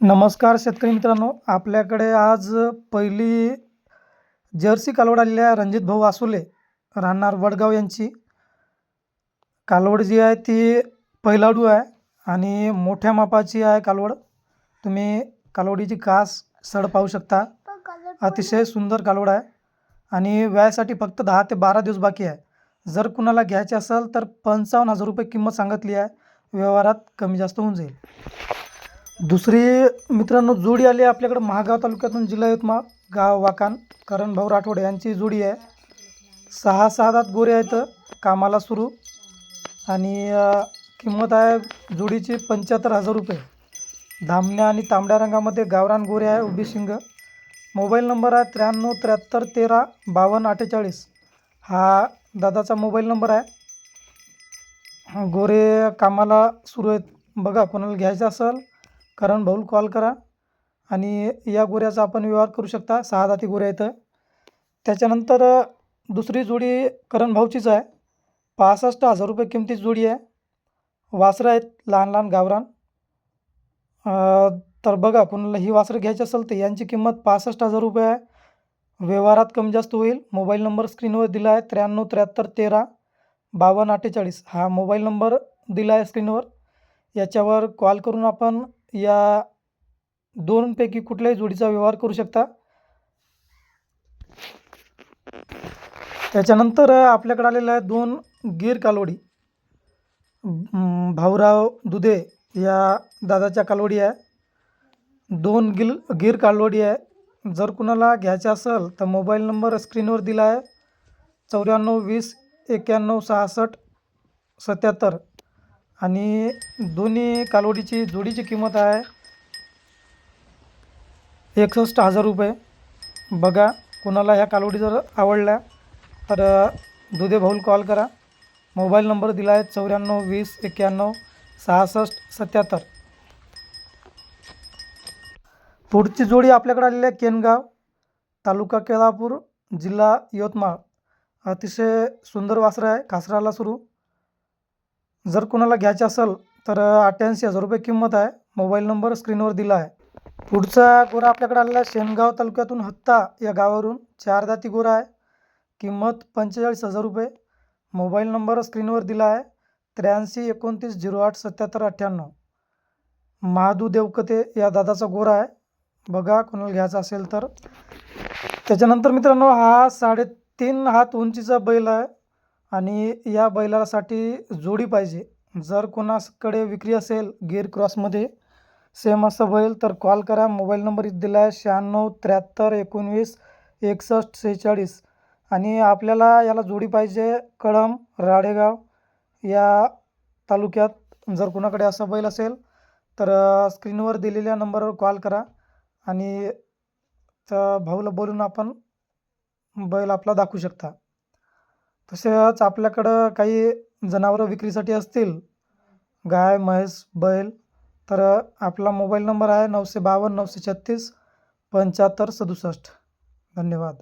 नमस्कार शेतकरी मित्रांनो, आपल्याकडे आज पहिली जर्सी कालवड आलेली आहे. रणजित भाऊ आसुले राहणार वडगाव यांची कालवड जी आहे ती पहिलाडू आहे आणि मोठ्या मापाची आहे कालवड. तुम्ही कालवडीची कास सड पाहू शकता. अतिशय सुंदर कालवड आहे आणि व्यायासाठी फक्त 10 ते 12 दिवस बाकी आहे. जर कुणाला घ्यायचे असेल तर 55,000 रुपये किंमत सांगितली आहे. व्यवहारात कमी जास्त होऊन जाईल. दुसरी मित्रांनो जोडी आली आहे आपल्याकडे महागाव तालुक्यातून, जिल्हा यवतमाळ, गाव वाकान, करण भाऊ राठोड यांची जोडी आहे. 6 दात गोरे आहेत, कामाला सुरू आणि किंमत आहे जोडीची 75,000 रुपये. धामण्या आणि तांबड्या रंगामध्ये गावरान गोरे आहे, उभी शिंग. मोबाईल नंबर आहे 93 73 13 52 48. हा दादाचा मोबाईल नंबर आहे. गोरे कामाला सुरू आहेत. बघा, कोणाला घ्यायचं असेल करण भाऊला कॉल करा आणि या गोऱ्याचा आपण व्यवहार करू शकता. 6 दाती गोऱ्या आहेत. त्याच्यानंतर दुसरी जोडी करण भाऊचीच आहे. 65,000 रुपये किमतीची जोडी आहे. वासरं आहेत लहान लहान गावरान. तर बघा, कोणाला ही वासरं घ्यायची असेल तर यांची किंमत 65,000 रुपये आहे. व्यवहारात कमी जास्त होईल. मोबाईल नंबर स्क्रीनवर दिला आहे 93 73 13 52 48. हा मोबाईल नंबर दिला आहे स्क्रीनवर. याच्यावर कॉल करून आपण या दोनपैकी कुठल्याही जोडीचा व्यवहार करू शकता. त्याच्यानंतर आपल्याकडे आलेलं आहे 2 गीर कालवडी. भाऊराव दुधे या दादाच्या कालवडी आहे. 2 गीर कालवडी आहे. जर कुणाला घ्यायचं असेल तर मोबाईल नंबर स्क्रीनवर दिला आहे 94 20 91 66 77 आणि दोन्ही कालवडीची जोडीची किंमत आहे 61,000 रुपये. बघा, कोणाला ह्या कालवडी जर आवडल्या तर दुधे भाऊला कॉल करा. मोबाईल नंबर दिला आहे 94 20 91 66 77. पुढची जोडी आपल्याकडे आलेली आहे केनगाव, तालुका केळापूर, जिल्हा यवतमाळ. अतिशय सुंदर वासरं आहे, कासराला सुरू. जर कोणाला घ्यायचे असेल तर 88,000 रुपये किंमत आहे. मोबाईल नंबर स्क्रीनवर दिला आहे. पुढचा गोरा आपल्याकडे आलेला आहे शेनगाव तालुक्यातून हत्ता या गावावरून. 4 दाती गोरा आहे. किंमत 45,000 रुपये. मोबाईल नंबर स्क्रीनवर दिला आहे 83 29 08 77 98. महादू देवकते या दादाचा गोरा आहे. बघा, कोणाला घ्यायचा असेल तर. त्याच्यानंतर मित्रांनो, हा 3.5 हात उंचीचा बैल आहे आणि या बैलासाठी जोडी पाहिजे. जर कोणाकडे विक्री असेल गिर क्रॉसमध्ये सेम असं बैल तर कॉल करा. मोबाईल नंबर दिला आहे 96 73 19 61 46 आणि आपल्याला याला जोडी पाहिजे कळंब राडेगाव या तालुक्यात. जर कोणाकडे असा बैल असेल तर स्क्रीनवर दिलेल्या नंबरवर कॉल करा आणि त्या भाऊला बोलून आपण बैल आपला दाखवू शकता. तसेच आपल्याकडं काही जनावरं विक्रीसाठी असतील, गाय म्हैस बैल, तर आपला मोबाईल नंबर आहे 952 936 75 67. धन्यवाद.